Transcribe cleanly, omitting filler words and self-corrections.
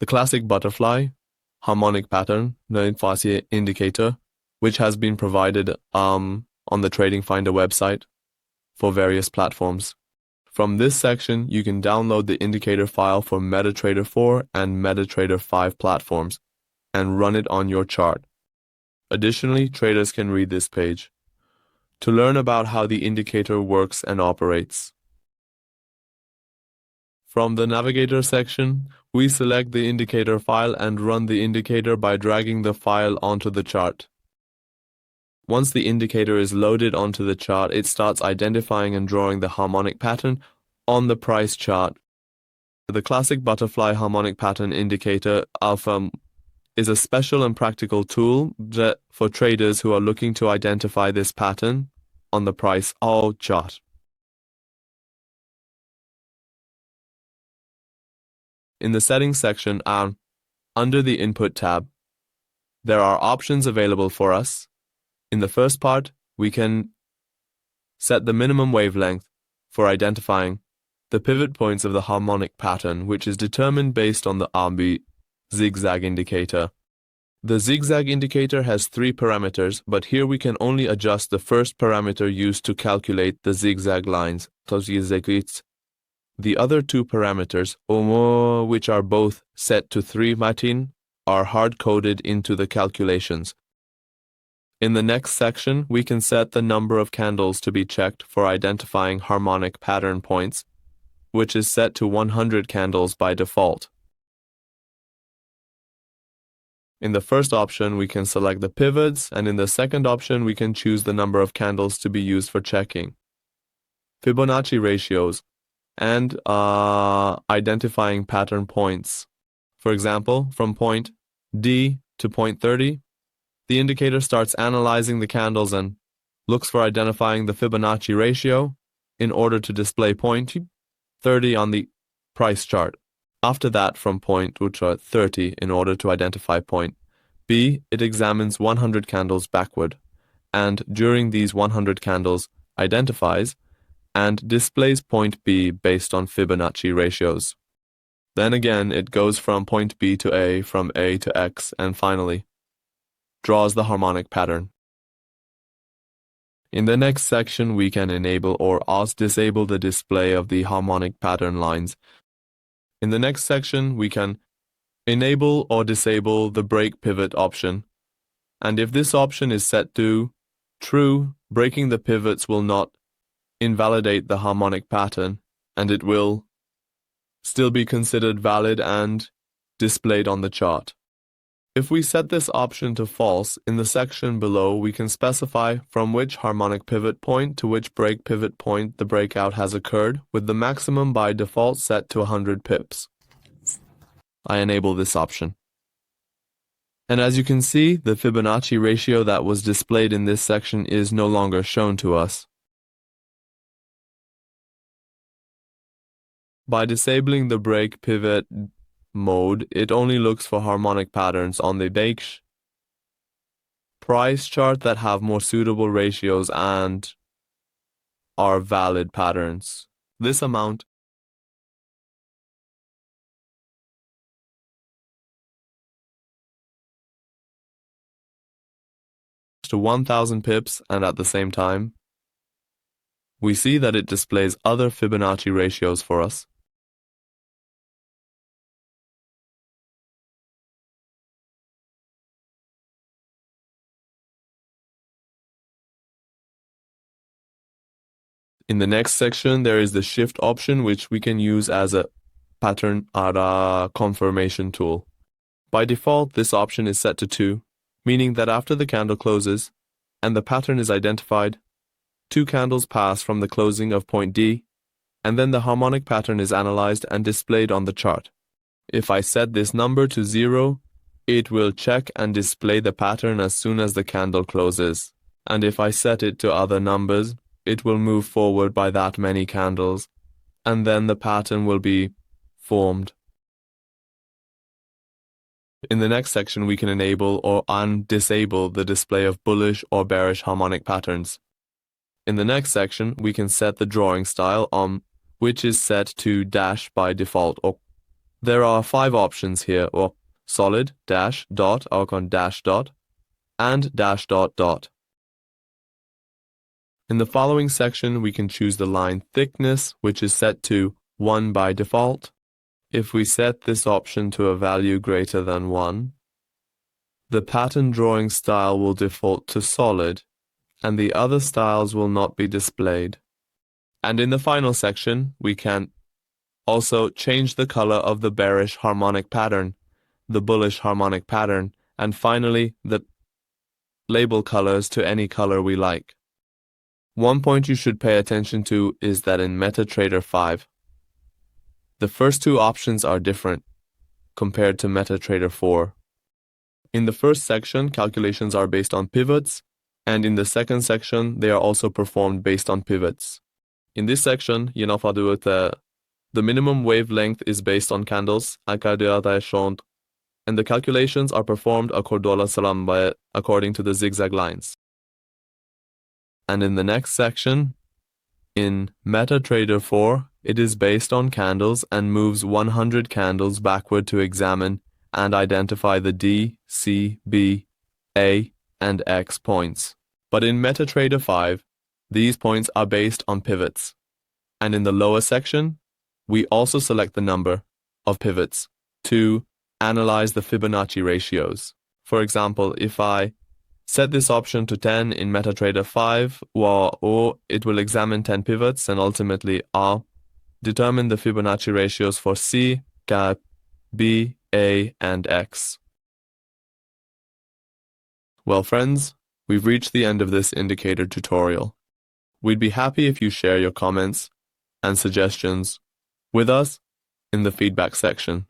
the Classic Butterfly Harmonic Pattern, the indicator, which has been provided on the TradingFinder website for various platforms. From this section, you can download the indicator file for MetaTrader 4 and MetaTrader 5 platforms and run it on your chart. Additionally, traders can read this page to learn about how the indicator works and operates. From the Navigator section, we select the indicator file and run the indicator by dragging the file onto the chart. Once the indicator is loaded onto the chart, it starts identifying and drawing the harmonic pattern on the price chart. The Classic Butterfly Harmonic Pattern Indicator Alpha is a special and practical tool for traders who are looking to identify this pattern on the price chart. In the Settings section, under the Input tab, there are options available for us. In the first part, we can set the minimum wavelength for identifying the pivot points of the harmonic pattern, which is determined based on the RB zigzag indicator. The zigzag indicator has 3 parameters, but here we can only adjust the first parameter used to calculate the zigzag lines. The other 2 parameters, which are both set to 3 matin, are hard-coded into the calculations. In the next section, we can set the number of candles to be checked for identifying harmonic pattern points, which is set to 100 candles by default. In the first option, we can select the pivots, and in the second option, we can choose the number of candles to be used for checking Fibonacci ratios and identifying pattern points. For example, from point D to point 30, the indicator starts analyzing the candles and looks for identifying the Fibonacci ratio in order to display point 30 on the price chart. After that, from point 30, in order to identify point B, it examines 100 candles backward, and during these 100 candles identifies and displays point B based on Fibonacci ratios. Then again, it goes from point B to A, from A to X, and finally draws the harmonic pattern. In the next section, we can enable or disable the display of the harmonic pattern lines. In the next section, we can enable or disable the break pivot option. And if this option is set to true, breaking the pivots will not invalidate the harmonic pattern, and it will still be considered valid and displayed on the chart. If we set this option to false, in the section below we can specify from which harmonic pivot point to which break pivot point the breakout has occurred, with the maximum by default set to 100 pips. I enable this option. And as you can see, the Fibonacci ratio that was displayed in this section is no longer shown to us. By disabling the break pivot mode, it only looks for harmonic patterns on the bearish price chart that have more suitable ratios and are valid patterns. This amount to 1000 pips, and at the same time, we see that it displays other Fibonacci ratios for us. In the next section, there is the shift option, which we can use as a pattern confirmation tool. By default, this option is set to 2, meaning that after the candle closes and the pattern is identified, 2 candles pass from the closing of point D, and then the harmonic pattern is analyzed and displayed on the chart. If I set this number to 0, it will check and display the pattern as soon as the candle closes. And if I set it to other numbers, it will move forward by that many candles, and then the pattern will be formed. In the next section, we can enable or disable the display of bullish or bearish harmonic patterns. In the next section, we can set the drawing style which is set to dash by default, There are 5 options here, or solid, dash, dot, or dash, dot, and dash, dot, dot. In the following section, we can choose the line thickness, which is set to 1 by default. If we set this option to a value greater than 1, the pattern drawing style will default to solid, and the other styles will not be displayed. And in the final section, we can also change the color of the bearish harmonic pattern, the bullish harmonic pattern, and finally the label colors to any color we like. One point you should pay attention to is that in MetaTrader 5, the first 2 options are different compared to MetaTrader 4. In the first section, calculations are based on pivots, and in the second section, they are also performed based on pivots. In this section, the minimum wavelength is based on candles, and the calculations are performed according to the zigzag lines. And in the next section, in MetaTrader 4, it is based on candles and moves 100 candles backward to examine and identify the D, C, B, A, and X points. But in MetaTrader 5, these points are based on pivots. And in the lower section, we also select the number of pivots to analyze the Fibonacci ratios. For example, if I set this option to 10 in MetaTrader 5, it will examine 10 pivots and ultimately determine the Fibonacci ratios for C, B, A, and X. Well, friends, we've reached the end of this indicator tutorial. We'd be happy if you share your comments and suggestions with us in the feedback section.